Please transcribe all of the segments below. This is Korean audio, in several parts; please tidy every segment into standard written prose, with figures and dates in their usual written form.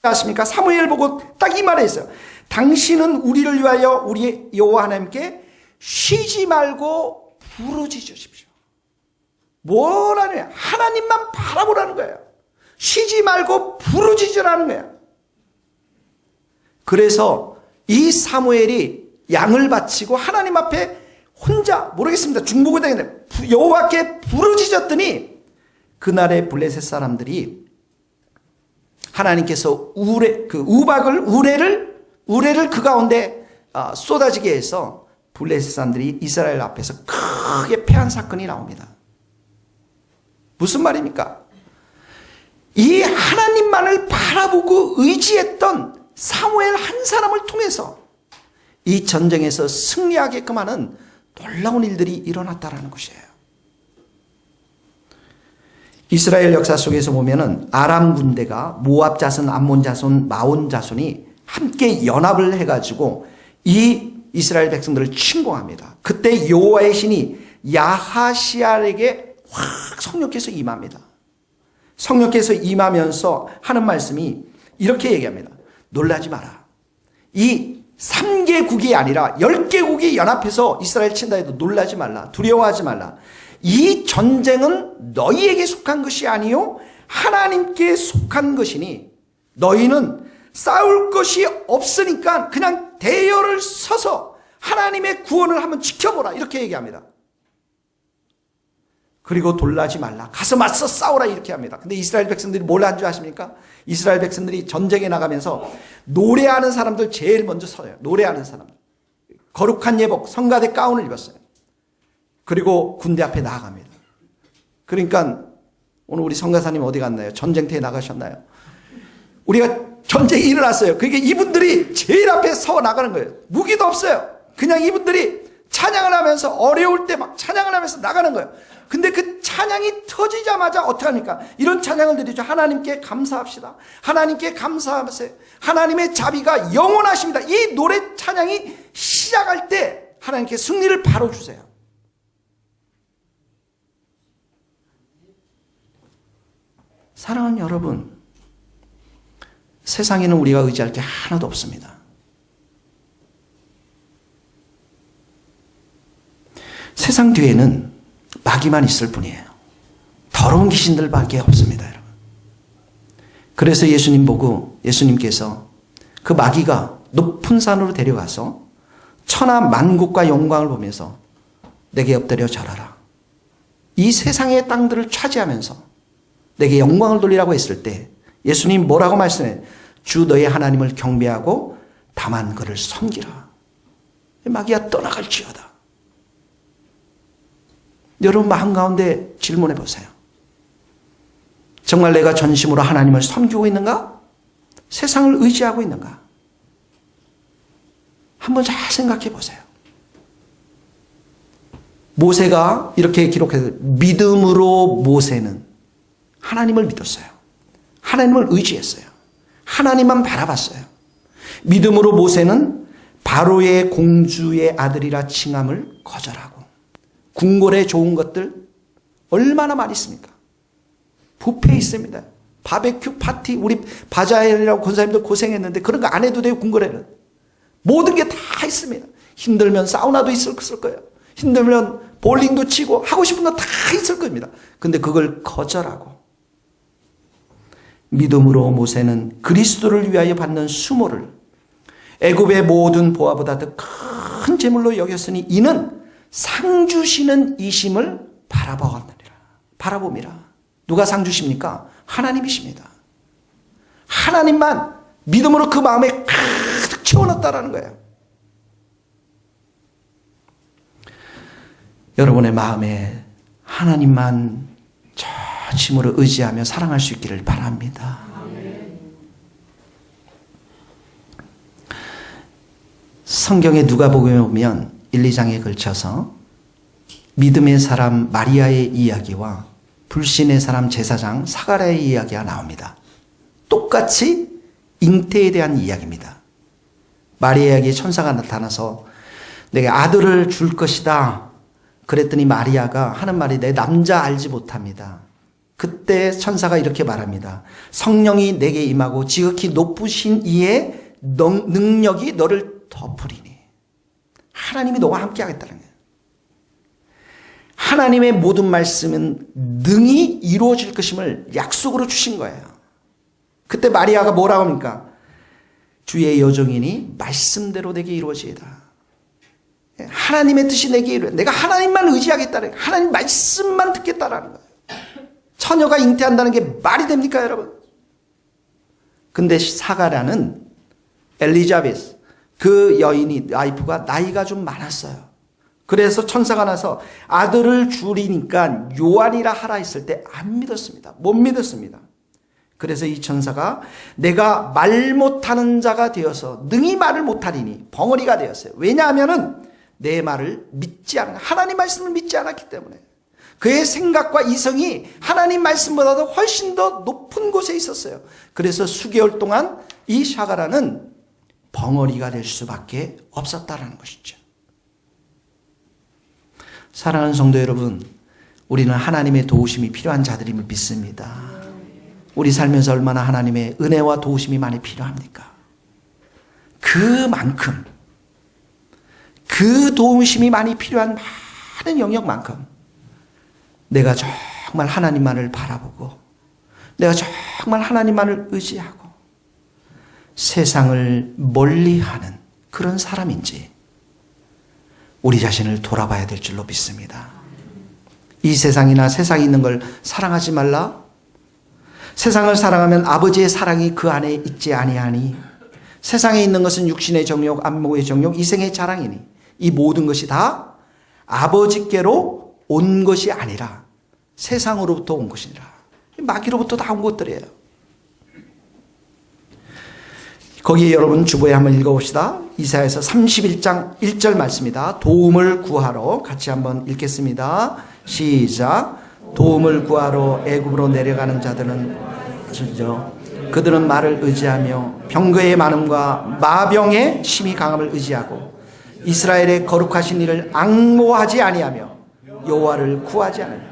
아십니까? 사무엘 보고 딱 이 말에 있어요. 당신은 우리를 위하여 우리 여호와 하나님께 쉬지 말고 부르짖으십시오. 뭐라는 거예요? 하나님만 바라보라는 거예요. 쉬지 말고 부르짖으라는 거예요. 그래서 이 사무엘이 양을 바치고 하나님 앞에 혼자 모르겠습니다. 중보가 되겠네. 여호와께 부르짖었더니 그날의 블레셋 사람들이 하나님께서 우레를 그 가운데 쏟아지게 해서 블레셋 사람들이 이스라엘 앞에서 크게 패한 사건이 나옵니다. 무슨 말입니까? 이 하나님만을 바라보고 의지했던 사무엘 한 사람을 통해서 이 전쟁에서 승리하게끔 하는 놀라운 일들이 일어났다라는 것이에요. 이스라엘 역사 속에서 보면은 아람 군대가 모압 자손, 암몬 자손, 마온 자손이 함께 연합을 해가지고 이 이스라엘 백성들을 침공합니다. 그때 여호와의 신이 야하시알에게 확 성령께서 임합니다. 성령께서 임하면서 하는 말씀이 이렇게 얘기합니다. 놀라지 마라. 이 3개국이 아니라 10개국이 연합해서 이스라엘 친다 해도 놀라지 말라. 두려워하지 말라. 이 전쟁은 너희에게 속한 것이 아니요 하나님께 속한 것이니 너희는 싸울 것이 없으니까 그냥 대열을 서서 하나님의 구원을 한번 지켜보라. 이렇게 얘기합니다. 그리고 놀라지 말라. 가서 맞서 싸우라. 이렇게 합니다. 근데 이스라엘 백성들이 뭘 한 줄 아십니까? 이스라엘 백성들이 전쟁에 나가면서 노래하는 사람들 제일 먼저 서요. 노래하는 사람들. 거룩한 예복, 성가대 가운을 입었어요. 그리고 군대 앞에 나아갑니다. 그러니까 오늘 우리 성가사님 어디 갔나요? 전쟁터에 나가셨나요? 우리가 전쟁이 일어났어요. 그러니까 이분들이 제일 앞에 서 나가는 거예요. 무기도 없어요. 그냥 이분들이 찬양을 하면서 어려울 때 막 찬양을 하면서 나가는 거예요. 근데 그 찬양이 터지자마자 어떻게 합니까? 이런 찬양을 드리죠. 하나님께 감사합시다. 하나님께 감사하세요. 하나님의 자비가 영원하십니다. 이 노래 찬양이 시작할 때 하나님께 승리를 바로 주세요. 사랑하는 여러분, 세상에는 우리가 의지할 게 하나도 없습니다. 세상 뒤에는 마귀만 있을 뿐이에요. 더러운 귀신들밖에 없습니다, 여러분. 그래서 예수님 보고 예수님께서 그 마귀가 높은 산으로 데려가서 천하 만국과 영광을 보면서 내게 엎드려 절하라. 이 세상의 땅들을 차지하면서 내게 영광을 돌리라고 했을 때 예수님 뭐라고 말씀해요? 주 너의 하나님을 경배하고 다만 그를 섬기라. 마귀야 떠나갈지어다. 여러분 마음 가운데 질문해 보세요. 정말 내가 전심으로 하나님을 섬기고 있는가? 세상을 의지하고 있는가? 한번 잘 생각해 보세요. 모세가 이렇게 기록해서 믿음으로 모세는 하나님을 믿었어요. 하나님을 의지했어요. 하나님만 바라봤어요. 믿음으로 모세는 바로의 공주의 아들이라 칭함을 거절하고 궁궐에 좋은 것들 얼마나 많이 있습니까? 뷔페 있습니다. 바베큐 파티, 우리 바자회라고 권사님들 고생했는데 그런 거 안 해도 돼요. 궁궐에는 모든 게 다 있습니다. 힘들면 사우나도 있을 거예요. 힘들면 볼링도 치고 하고 싶은 거 다 있을 겁니다. 근데 그걸 거절하고 믿음으로 모세는 그리스도를 위하여 받는 수모를 애굽의 모든 보화보다 더 큰 재물로 여겼으니 이는 상 주시는 이심을 바라봄이라. 누가 상 주십니까? 하나님이십니다. 하나님만 믿음으로 그 마음에 가득 채워넣었다라는 거예요. 여러분의 마음에 하나님만 전심으로 의지하며 사랑할 수 있기를 바랍니다. 성경에 누가복음에 보면 1, 2장에 걸쳐서 믿음의 사람 마리아의 이야기와 불신의 사람 제사장 사가랴의 이야기가 나옵니다. 똑같이 잉태에 대한 이야기입니다. 마리아에게 천사가 나타나서 내게 아들을 줄 것이다. 그랬더니 마리아가 하는 말이 내 남자 알지 못합니다. 그때 천사가 이렇게 말합니다. 성령이 내게 임하고 지극히 높으신 이의 능력이 너를 덮으리니. 하나님이 너와 함께 하겠다는 거예요. 하나님의 모든 말씀은 능히 이루어질 것임을 약속으로 주신 거예요. 그때 마리아가 뭐라고 합니까? 주의 여종이니 말씀대로 내게 이루어지이다. 하나님의 뜻이 내게 이루어. 내가 하나님만 의지하겠다는 거예요. 하나님 말씀만 듣겠다라는 거예요. 처녀가 잉태한다는 게 말이 됩니까, 여러분? 근데 사가랴는 엘리자베스, 그 여인이 와이프가 나이가 좀 많았어요. 그래서 천사가 나서 아들을 주리니까 요한이라 하라 했을 때 안 믿었습니다. 못 믿었습니다. 그래서 이 천사가 내가 말 못하는 자가 되어서 능히 말을 못하리니 벙어리가 되었어요. 왜냐하면은 내 말을 믿지 않은, 하나님 말씀을 믿지 않았기 때문에. 그의 생각과 이성이 하나님 말씀보다도 훨씬 더 높은 곳에 있었어요. 그래서 수개월 동안 이 샤가라는 벙어리가 될 수밖에 없었다라는 것이죠. 사랑하는 성도 여러분, 우리는 하나님의 도우심이 필요한 자들임을 믿습니다. 우리 살면서 얼마나 하나님의 은혜와 도우심이 많이 필요합니까? 그만큼, 그 도우심이 많이 필요한 많은 영역만큼 내가 정말 하나님만을 바라보고 내가 정말 하나님만을 의지하고 세상을 멀리하는 그런 사람인지 우리 자신을 돌아봐야 될 줄로 믿습니다. 이 세상이나 세상에 있는 걸 사랑하지 말라. 세상을 사랑하면 아버지의 사랑이 그 안에 있지 아니하니 세상에 있는 것은 육신의 정욕, 안목의 정욕, 이생의 자랑이니 이 모든 것이 다 아버지께로 온 것이 아니라 세상으로부터 온 것이니라. 마귀로부터 다 온 것들이에요. 거기에 여러분 주보에 한번 읽어봅시다. 이사야서 31장 1절 말씀입니다. 도움을 구하러 같이 한번 읽겠습니다. 시작. 도움을 구하러 애굽으로 내려가는 자들은 그들은 말을 의지하며 병거의 많음과 마병의 심히 강함을 의지하고 이스라엘의 거룩하신 이를 앙모하지 아니하며 여호와를 구하지 않으며.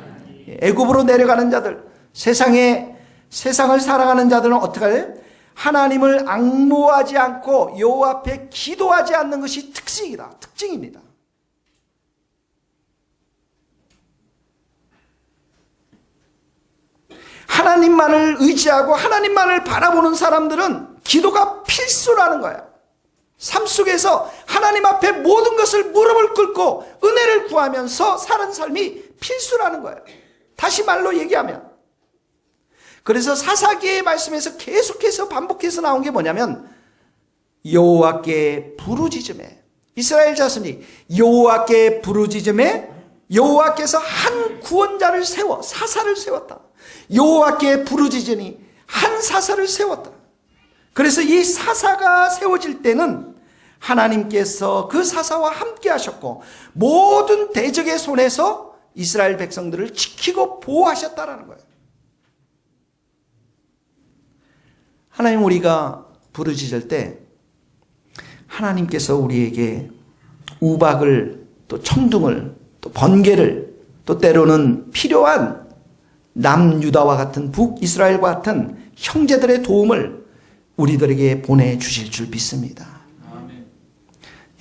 애굽으로 내려가는 자들, 세상을 살아가는 자들은 어떻게 해요? 하나님을 앙모하지 않고 여호와 앞에 기도하지 않는 것이 특징입니다. 하나님만을 의지하고 하나님만을 바라보는 사람들은 기도가 필수라는 거예요. 삶 속에서 하나님 앞에 모든 것을 무릎을 꿇고 은혜를 구하면서 사는 삶이 필수라는 거예요. 다시 말로 얘기하면. 그래서 사사기의 말씀에서 계속해서 반복해서 나온 게 뭐냐면 여호와께 부르짖음에, 이스라엘 자손이 여호와께 부르짖음에 여호와께서 한 구원자를 세워 사사를 세웠다. 여호와께 부르짖으니 한 사사를 세웠다. 그래서 이 사사가 세워질 때는 하나님께서 그 사사와 함께 하셨고 모든 대적의 손에서 이스라엘 백성들을 지키고 보호하셨다라는 거예요. 하나님, 우리가 부르짖을 때 하나님께서 우리에게 우박을, 또 천둥을, 또 번개를, 또 때로는 필요한 남유다와 같은 북이스라엘과 같은 형제들의 도움을 우리들에게 보내주실 줄 믿습니다. 아멘.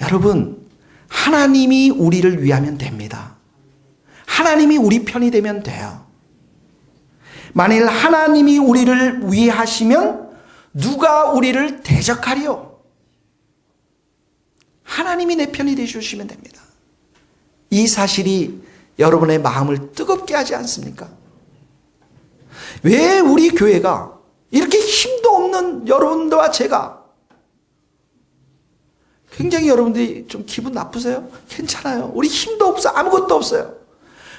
여러분, 하나님이 우리를 위하면 됩니다. 하나님이 우리 편이 되면 돼요. 만일 하나님이 우리를 위하시면 누가 우리를 대적하리요? 하나님이 내 편이 되주시면 됩니다. 이 사실이 여러분의 마음을 뜨겁게 하지 않습니까? 왜 우리 교회가 이렇게 힘도 없는 여러분들과 제가, 굉장히 여러분들이 좀 기분 나쁘세요? 괜찮아요. 우리 힘도 없어. 아무것도 없어요.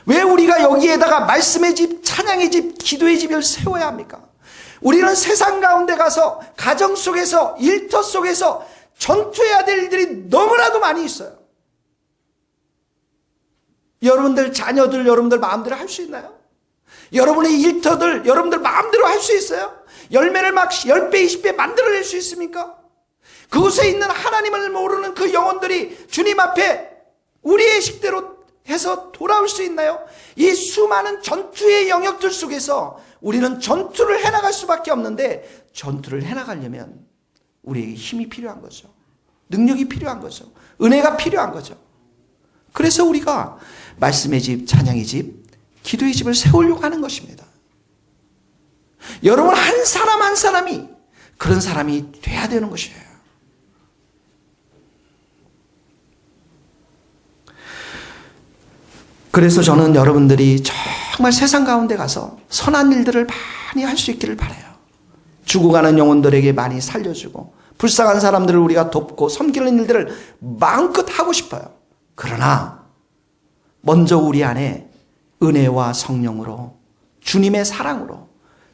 왜 우리가 여기에다가 말씀의 집, 찬양의 집, 기도의 집을 세워야 합니까? 우리는 세상 가운데 가서 가정 속에서, 일터 속에서 전투해야 될 일들이 너무나도 많이 있어요. 여러분들 자녀들, 여러분들 마음대로 할 수 있나요? 여러분의 일터들, 여러분들 마음대로 할 수 있어요? 열매를 막 10배, 20배 만들어낼 수 있습니까? 그곳에 있는 하나님을 모르는 그 영혼들이 주님 앞에 우리의 식대로 해서 돌아올 수 있나요? 이 수많은 전투의 영역들 속에서 우리는 전투를 해나갈 수밖에 없는데, 전투를 해나가려면 우리에게 힘이 필요한 거죠. 능력이 필요한 거죠. 은혜가 필요한 거죠. 그래서 우리가 말씀의 집, 찬양의 집, 기도의 집을 세우려고 하는 것입니다. 여러분 한 사람 한 사람이 그런 사람이 돼야 되는 것이에요. 그래서 저는 여러분들이 정말 세상 가운데 가서 선한 일들을 많이 할 수 있기를 바라요. 죽어가는 영혼들에게 많이 살려주고 불쌍한 사람들을 우리가 돕고 섬기는 일들을 마음껏 하고 싶어요. 그러나 먼저 우리 안에 은혜와 성령으로, 주님의 사랑으로,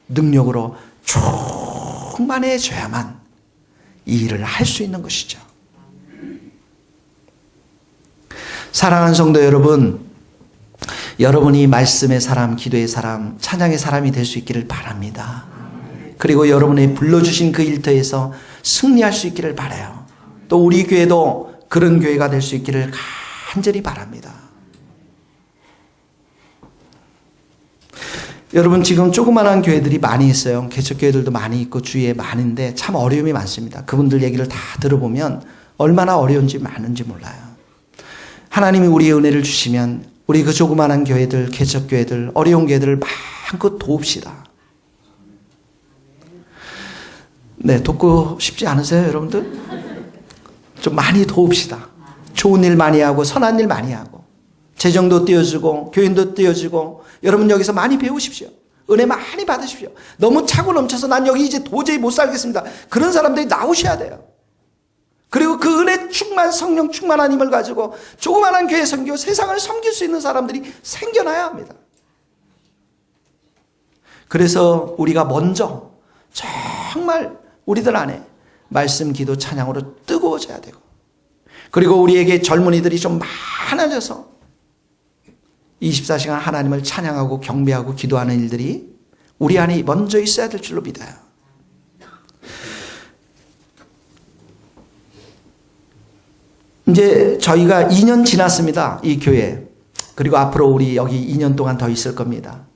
능력으로 충만해져야만 이 일을 할 수 있는 것이죠. 사랑하는 성도 여러분, 여러분이 말씀의 사람, 기도의 사람, 찬양의 사람이 될 수 있기를 바랍니다. 그리고 여러분의 불러주신 그 일터에서 승리할 수 있기를 바라요. 또 우리 교회도 그런 교회가 될 수 있기를 간절히 바랍니다. 여러분 지금 조그마한 교회들이 많이 있어요. 개척교회들도 많이 있고 주위에 많은데 참 어려움이 많습니다. 그분들 얘기를 다 들어보면 얼마나 어려운지 많은지 몰라요. 하나님이 우리의 은혜를 주시면 우리 그 조그마한 교회들, 개척교회들, 어려운 교회들을 마음껏 도웁시다. 네, 돕고 싶지 않으세요, 여러분들? 좀 많이 도웁시다. 좋은 일 많이 하고 선한 일 많이 하고 재정도 띄워주고 교인도 띄워주고 여러분 여기서 많이 배우십시오. 은혜 많이 받으십시오. 너무 차고 넘쳐서 난 여기 이제 도저히 못 살겠습니다. 그런 사람들이 나오셔야 돼요. 그리고 그 은혜 충만, 성령 충만한 힘을 가지고 조그마한 교회 섬기고 세상을 섬길 수 있는 사람들이 생겨나야 합니다. 그래서 우리가 먼저 정말 우리들 안에 말씀, 기도, 찬양으로 뜨거워져야 되고, 그리고 우리에게 젊은이들이 좀 많아져서 24시간 하나님을 찬양하고 경배하고 기도하는 일들이 우리 안에 먼저 있어야 될 줄로 믿어요. 이제 저희가 2년 지났습니다. 이 교회. 그리고 앞으로 우리 여기 2년 동안 더 있을 겁니다.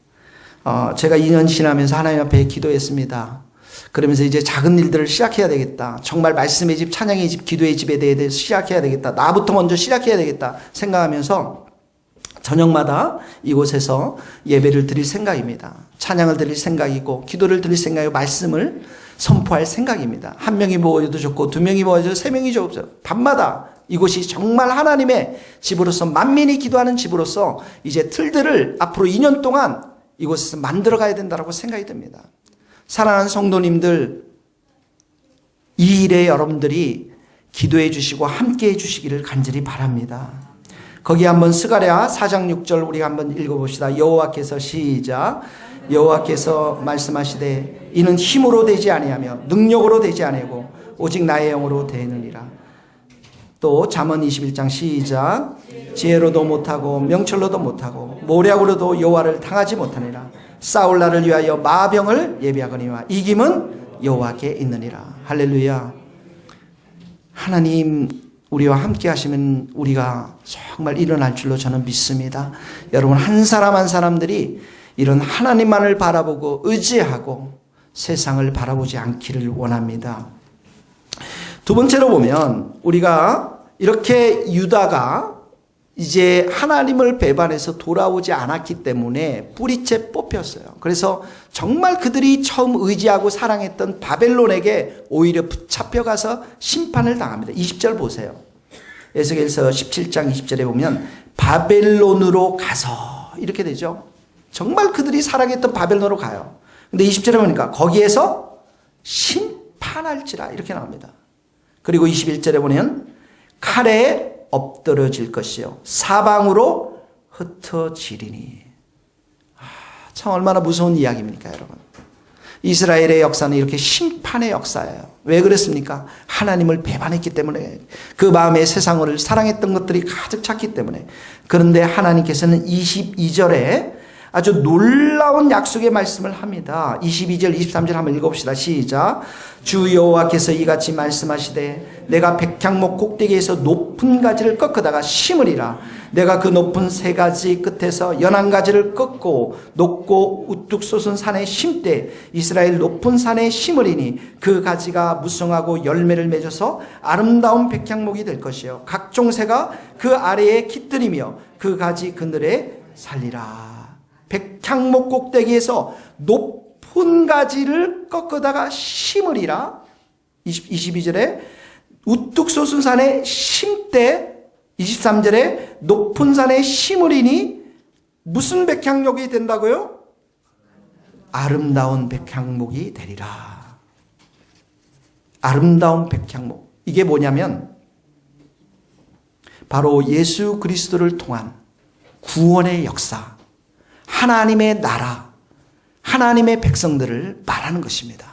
제가 2년 지나면서 하나님 앞에 기도했습니다. 그러면서 이제 작은 일들을 시작해야 되겠다. 정말 말씀의 집, 찬양의 집, 기도의 집에 대해 시작해야 되겠다. 나부터 먼저 시작해야 되겠다 생각하면서 저녁마다 이곳에서 예배를 드릴 생각입니다. 찬양을 드릴 생각이고 기도를 드릴 생각이고 말씀을 선포할 생각입니다. 한 명이 모여도 좋고 두 명이 모여도 세 명이 좋고 밤마다 이곳이 정말 하나님의 집으로서 만민이 기도하는 집으로서 이제 틀들을 앞으로 2년 동안 이곳에서 만들어 가야 된다고 생각이 듭니다. 사랑하는 성도님들, 이 일에 여러분들이 기도해 주시고 함께 해 주시기를 간절히 바랍니다. 거기 한번 스가랴 4장 6절 우리가 한번 읽어봅시다. 여호와께서 시작. 여호와께서 말씀하시되 이는 힘으로 되지 아니하며 능력으로 되지 아니하고 오직 나의 영으로 되느니라. 또 잠언 21장 시작. 지혜로도 못하고 명철로도 못하고 모략으로도 여호와를 당하지 못하니라. 싸울 날을 위하여 마병을 예비하거니와 이김은 여호와께 있느니라. 할렐루야. 하나님 우리와 함께 하시면 우리가 정말 일어날 줄로 저는 믿습니다. 여러분 한 사람 한 사람들이 이런 하나님만을 바라보고 의지하고 세상을 바라보지 않기를 원합니다. 두 번째로 보면 우리가 이렇게 유다가 이제 하나님을 배반해서 돌아오지 않았기 때문에 뿌리채 뽑혔어요. 그래서 정말 그들이 처음 의지하고 사랑했던 바벨론에게 오히려 붙잡혀가서 심판을 당합니다. 20절 보세요. 에스겔서 17장 20절에 보면 바벨론으로 가서 이렇게 되죠. 정말 그들이 사랑했던 바벨론으로 가요. 근데 20절에 보니까 거기에서 심판할지라 이렇게 나옵니다. 그리고 21절에 보면 칼에 엎드러질 것이요 사방으로 흩어지리니. 참 얼마나 무서운 이야기입니까 여러분. 이스라엘의 역사는 이렇게 심판의 역사예요. 왜 그랬습니까? 하나님을 배반했기 때문에, 그 마음에 세상을 사랑했던 것들이 가득 찼기 때문에. 그런데 하나님께서는 22절에 아주 놀라운 약속의 말씀을 합니다. 22절 23절 한번 읽어봅시다. 시작. 주 여호와께서 이같이 말씀하시되 내가 백향목 꼭대기에서 높은 가지를 꺾어다가 심으리라. 내가 그 높은 세 가지 끝에서 연한 가지를 꺾고 높고 우뚝 솟은 산에 심되 이스라엘 높은 산에 심으리니 그 가지가 무성하고 열매를 맺어서 아름다운 백향목이 될 것이요 각종 새가 그 아래에 깃들이며 그 가지 그늘에 살리라. 백향목 꼭대기에서 높은 가지를 꺾어다가 심으리라. 22절에 우뚝 솟은 산에 심되 23절에 높은 산에 심으리니 무슨 백향목이 된다고요? 아름다운 백향목이 되리라. 아름다운 백향목. 이게 뭐냐면 바로 예수 그리스도를 통한 구원의 역사, 하나님의 나라, 하나님의 백성들을 말하는 것입니다.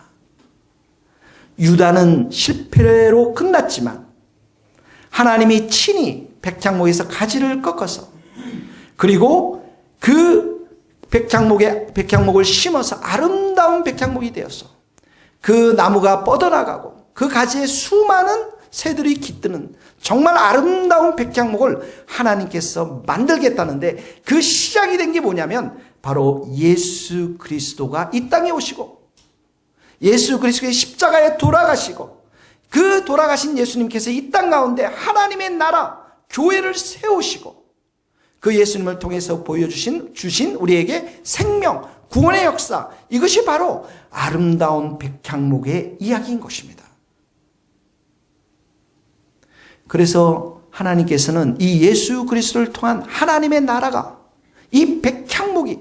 유다는 실패로 끝났지만 하나님이 친히 백향목에서 가지를 꺾어서 그리고 그 백향목을 심어서 아름다운 백향목이 되어서 그 나무가 뻗어나가고 그 가지에 수많은 새들이 깃드는 정말 아름다운 백향목을 하나님께서 만들겠다는데 그 시작이 된 게 뭐냐면 바로 예수 그리스도가 이 땅에 오시고 예수 그리스도의 십자가에 돌아가시고 그 돌아가신 예수님께서 이 땅 가운데 하나님의 나라 교회를 세우시고 그 예수님을 통해서 주신 우리에게 생명, 구원의 역사, 이것이 바로 아름다운 백향목의 이야기인 것입니다. 그래서 하나님께서는 이 예수 그리스도를 통한 하나님의 나라가 이 백향목이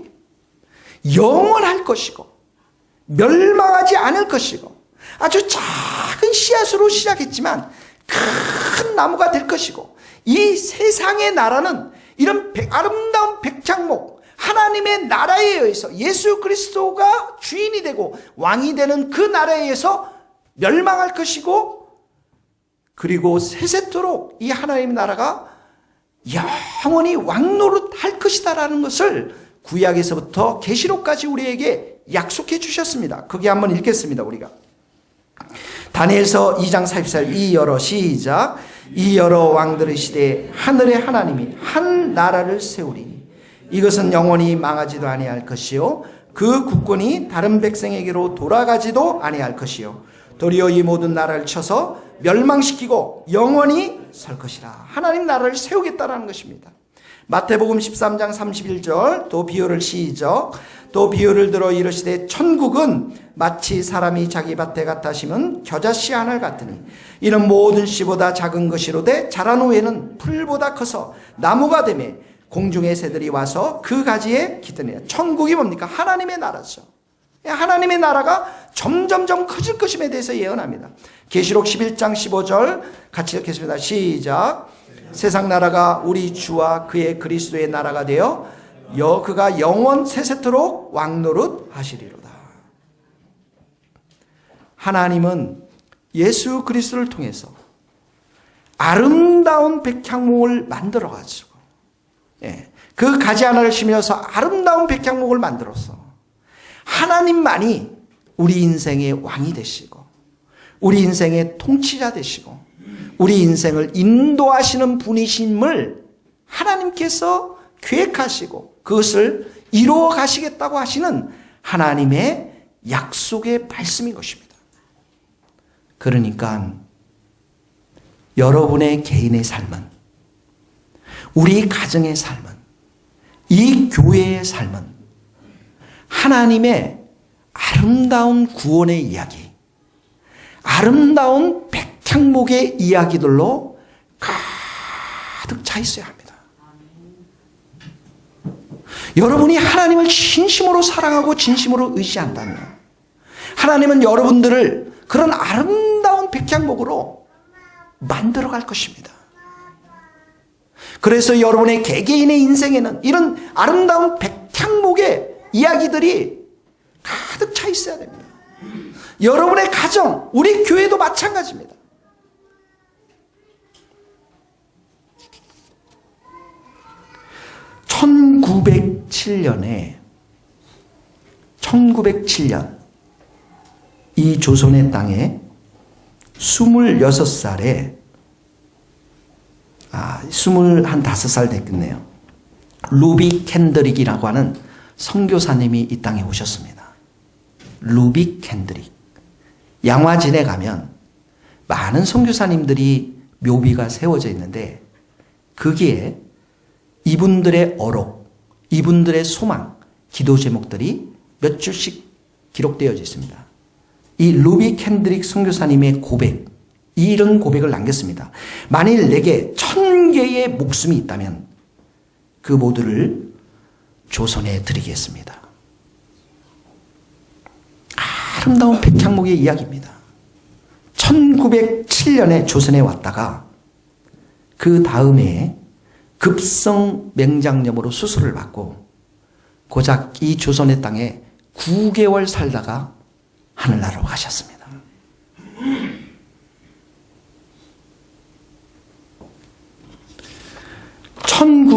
영원할 것이고 멸망하지 않을 것이고 아주 작은 씨앗으로 시작했지만 큰 나무가 될 것이고 이 세상의 나라는 이런 아름다운 백향목 하나님의 나라에 의해서 예수 그리스도가 주인이 되고 왕이 되는 그 나라에 의해서 멸망할 것이고 그리고 세세토록 이 하나님의 나라가 영원히 왕노릇할 것이다라는 것을 구약에서부터 계시록까지 우리에게 약속해 주셨습니다. 거기 한번 읽겠습니다. 우리가 다니엘서 2장 44절 이 여러 시작 이 여러 왕들의 시대에 하늘의 하나님이 한 나라를 세우리니 이것은 영원히 망하지도 아니할 것이요 그 국권이 다른 백성에게로 돌아가지도 아니할 것이요 도리어 이 모든 나라를 쳐서 멸망시키고 영원히 설 것이라. 하나님 나라를 세우겠다라는 것입니다. 마태복음 13장 31절 또 비유를 시작 또 비유를 들어 이르시되 천국은 마치 사람이 자기 밭에 갖다 심은 겨자씨 하나 같으니 이는 모든 씨보다 작은 것이로되 자란 후에는 풀보다 커서 나무가 되매 공중의 새들이 와서 그 가지에 깃드니라. 천국이 뭡니까? 하나님의 나라죠. 하나님의 나라가 점점점 커질 것임에 대해서 예언합니다. 계시록 11장 15절 같이 읽겠습니다. 시작 세상 나라가 우리 주와 그의 그리스도의 나라가 되어 그가 영원 세세토록 왕노릇 하시리로다. 하나님은 예수 그리스도를 통해서 아름다운 백향목을 만들어 가지고 그 가지 하나를 심어서 아름다운 백향목을 만들어서 하나님만이 우리 인생의 왕이 되시고 우리 인생의 통치자 되시고 우리 인생을 인도하시는 분이심을 하나님께서 계획하시고 그것을 이루어 가시겠다고 하시는 하나님의 약속의 말씀인 것입니다. 그러니까 여러분의 개인의 삶은 우리 가정의 삶은 이 교회의 삶은 하나님의 아름다운 구원의 이야기, 아름다운 백향목의 이야기들로 가득 차 있어야 합니다. 여러분이 하나님을 진심으로 사랑하고 진심으로 의지한다면 하나님은 여러분들을 그런 아름다운 백향목으로 만들어갈 것입니다. 그래서 여러분의 개개인의 인생에는 이런 아름다운 백향목의 이야기들이 가득 차 있어야 됩니다. 여러분의 가정, 우리 교회도 마찬가지입니다. (1907년에) 1907년 이 조선의 땅에 26살에 25살 됐겠네요. 루비 캔드릭이라고 하는 선교사님이 이 땅에 오셨습니다. 루비 캔드릭. 양화진에 가면 많은 선교사님들이 묘비가 세워져 있는데 거기에 이분들의 어록, 이분들의 소망, 기도 제목들이 몇 줄씩 기록되어 있습니다. 이 루비 캔드릭 선교사님의 고백, 이런 고백을 남겼습니다. 만일 내게 1000개의 목숨이 있다면 그 모두를 조선에 드리겠습니다. 아름다운 백향목의 이야기입니다. 1907년에 조선에 왔다가 그 다음에 급성 맹장염으로 수술을 받고 고작 이 조선의 땅에 9개월 살다가 하늘나라로 가셨습니다.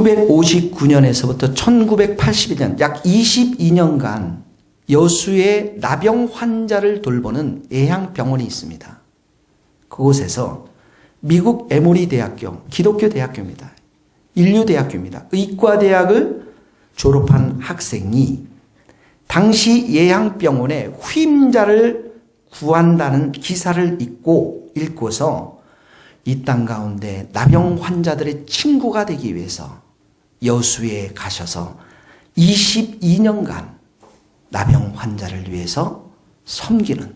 (1959년에서부터) (1982년) 약 22년간 여수의 나병 환자를 돌보는 예향병원이 있습니다. 그곳에서 미국 에모리 대학교, 기독교 대학교입니다. 인류대학교입니다. 의과대학을 졸업한 학생이 당시 예향병원에 후임자를 구한다는 기사를 읽고서 이 땅 가운데 나병 환자들의 친구가 되기 위해서 여수에 가셔서 22년간 나병 환자를 위해서 섬기는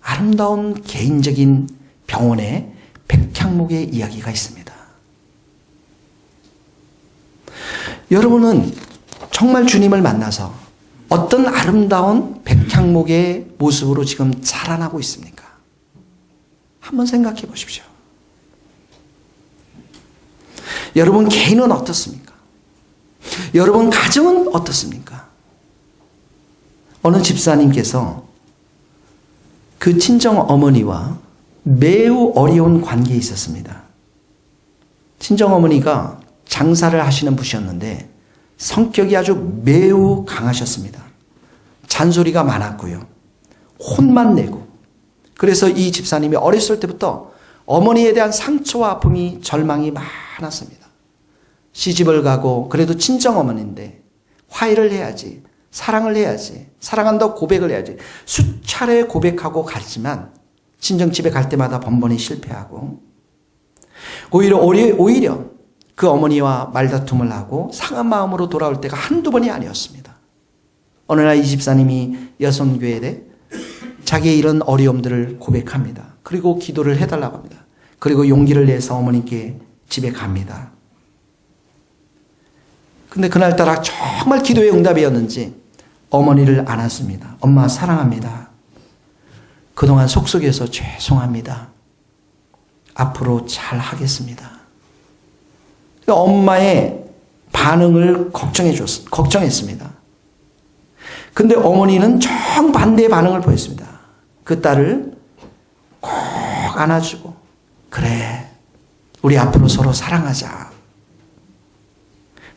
아름다운 개인적인 병원의 백향목의 이야기가 있습니다. 여러분은 정말 주님을 만나서 어떤 아름다운 백향목의 모습으로 지금 자라나고 있습니까? 한번 생각해 보십시오. 여러분 개인은 어떻습니까? 여러분 가정은 어떻습니까? 어느 집사님께서 그 친정 어머니와 매우 어려운 관계에 있었습니다. 친정 어머니가 장사를 하시는 분이셨는데 성격이 아주 매우 강하셨습니다. 잔소리가 많았고요. 혼만 내고. 그래서 이 집사님이 어렸을 때부터 어머니에 대한 상처와 아픔이 절망이 많았습니다. 시집을 가고 그래도 친정 어머니인데 화해를 해야지, 사랑을 해야지, 사랑한다고 고백을 해야지 수차례 고백하고 갔지만 친정집에 갈 때마다 번번이 실패하고 오히려 그 어머니와 말다툼을 하고 상한 마음으로 돌아올 때가 한두 번이 아니었습니다. 어느 날 이 집사님이 여성교회에 자기의 이런 어려움들을 고백합니다. 그리고 기도를 해달라고 합니다. 그리고 용기를 내서 어머니께 집에 갑니다. 근데 그날따라 정말 기도의 응답이었는지 어머니를 안았습니다. 엄마 사랑합니다. 그동안 속속에서 죄송합니다. 앞으로 잘 하겠습니다. 엄마의 반응을 걱정했습니다. 근데 어머니는 정반대의 반응을 보였습니다. 그 딸을 꼭 안아주고 그래 우리 앞으로 서로 사랑하자.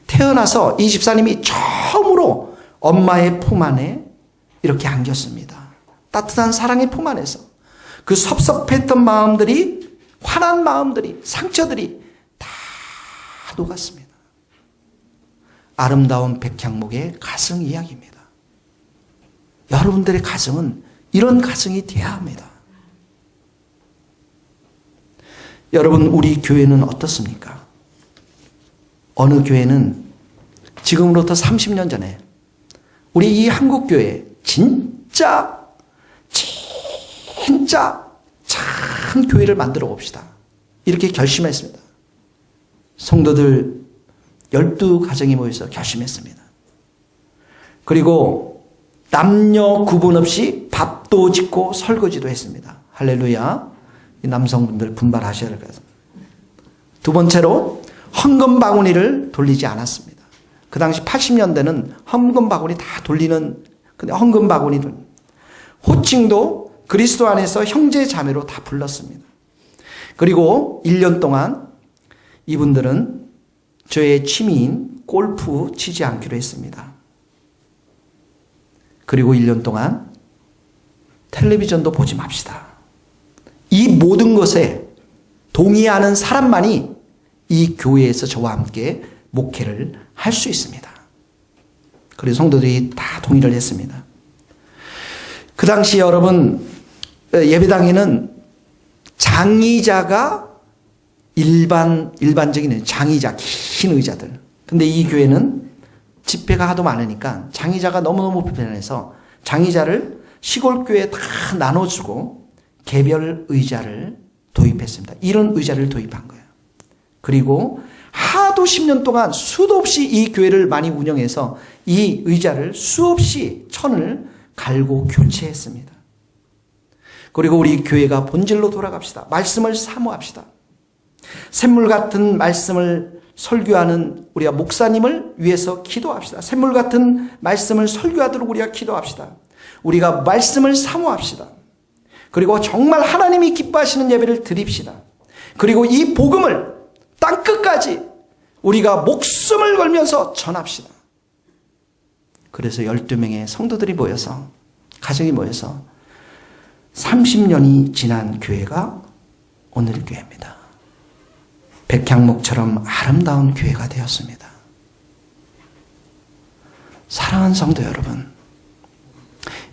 태어나서 이 집사님이 처음으로 엄마의 품 안에 이렇게 안겼습니다. 따뜻한 사랑의 품 안에서 그 섭섭했던 마음들이 화난 마음들이 상처들이 다 녹았습니다. 아름다운 백향목의 가정 이야기입니다. 여러분들의 가정은 이런 가정이 되어야 합니다. 여러분 우리 교회는 어떻습니까? 어느 교회는 지금으로부터 30년 전에 우리 이 한국교회 진짜 참 교회를 만들어 봅시다. 이렇게 결심했습니다. 성도들 12가정이 모여서 결심했습니다. 그리고 남녀 구분 없이 밥도 짓고 설거지도 했습니다. 할렐루야. 이 남성분들 분발하셔야 될 것 같습니다. 두 번째로 헌금 바구니를 돌리지 않았습니다. 그 당시 80년대는 헌금 바구니 다 돌리는 근데 헌금 바구니를 호칭도 그리스도 안에서 형제 자매로 다 불렀습니다. 그리고 1년 동안 이분들은 저의 취미인 골프 치지 않기로 했습니다. 그리고 1년 동안 텔레비전도 보지 맙시다. 이 모든 것에 동의하는 사람만이 이 교회에서 저와 함께 목회를 할 수 있습니다. 그래서 성도들이 다 동의를 했습니다. 그 당시 여러분, 예배당에는 장의자가 일반적인 장의자, 긴 의자들. 근데 이 교회는 집회가 하도 많으니까 장의자가 너무너무 불편해서 장의자를 시골 교회에 다 나눠주고 개별 의자를 도입했습니다. 이런 의자를 도입한 거예요. 그리고 하도 10년 동안 수도 없이 이 교회를 많이 운영해서 이 의자를 수없이 천을 갈고 교체했습니다. 그리고 우리 교회가 본질로 돌아갑시다. 말씀을 사모합시다. 샘물 같은 말씀을 설교하는 우리가 목사님을 위해서 기도합시다. 샘물 같은 말씀을 설교하도록 우리가 기도합시다. 우리가 말씀을 사모합시다. 그리고 정말 하나님이 기뻐하시는 예배를 드립시다. 그리고 이 복음을 땅끝까지 우리가 목숨을 걸면서 전합시다. 그래서 12명의 성도들이 모여서, 가정이 모여서 30년이 지난 교회가 오늘 교회입니다. 백향목처럼 아름다운 교회가 되었습니다. 사랑하는 성도 여러분,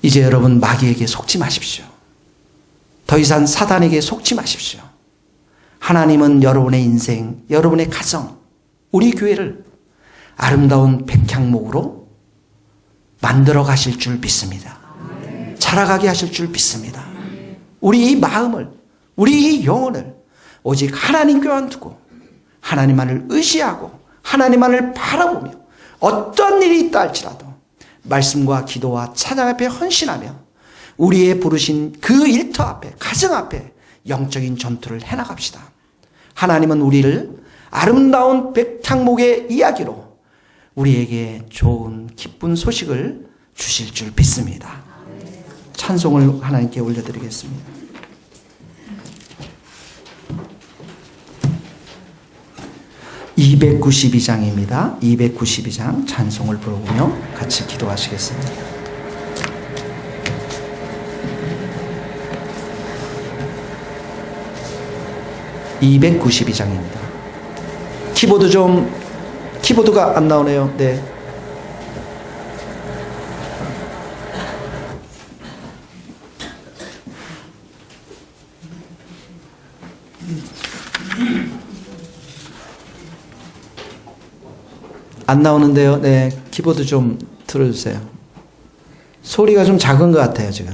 이제 여러분 마귀에게 속지 마십시오. 더 이상 사단에게 속지 마십시오. 하나님은 여러분의 인생, 여러분의 가정, 우리 교회를 아름다운 백향목으로 만들어 가실 줄 믿습니다. 자라가게 하실 줄 믿습니다. 우리 이 마음을, 우리 이 영혼을 오직 하나님께만 두고 하나님만을 의지하고 하나님만을 바라보며 어떤 일이 있다 할지라도 말씀과 기도와 찬양 앞에 헌신하며 우리의 부르신 그 일터 앞에, 가정 앞에 영적인 전투를 해나갑시다. 하나님은 우리를 아름다운 백향목의 이야기로 우리에게 좋은 기쁜 소식을 주실 줄 믿습니다. 찬송을 하나님께 올려드리겠습니다. (292장입니다) 292장 찬송을 부르며 같이 기도하시겠습니다. (292장입니다) 키보드가 안 나오네요. 네. 안 나오는데요. 네, 키보드 좀 틀어주세요. 소리가 좀 작은 것 같아요, 지금.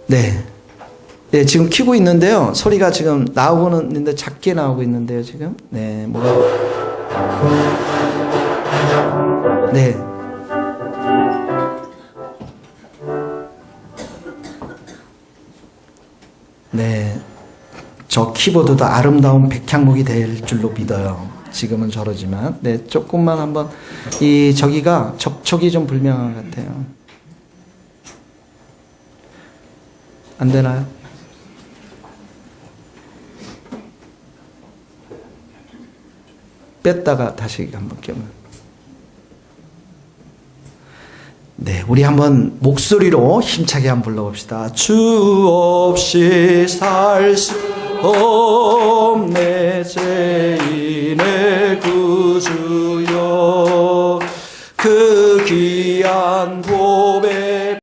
네. 네, 지금 켜고 있는데요. 소리가 지금 나오고는 있는데 작게 나오고 있는데요, 지금. 네, 네. 네. 저 키보드도 아름다운 백향목이 될 줄로 믿어요. 지금은 저러지만. 네, 조금만 한번, 저기가 접촉이 좀 불명한 것 같아요. 안 되나요? 뺐다가 다시 한번 껴면. 네, 우리 한번 목소리로 힘차게 한번 불러봅시다. 주 없이 살 수 없네.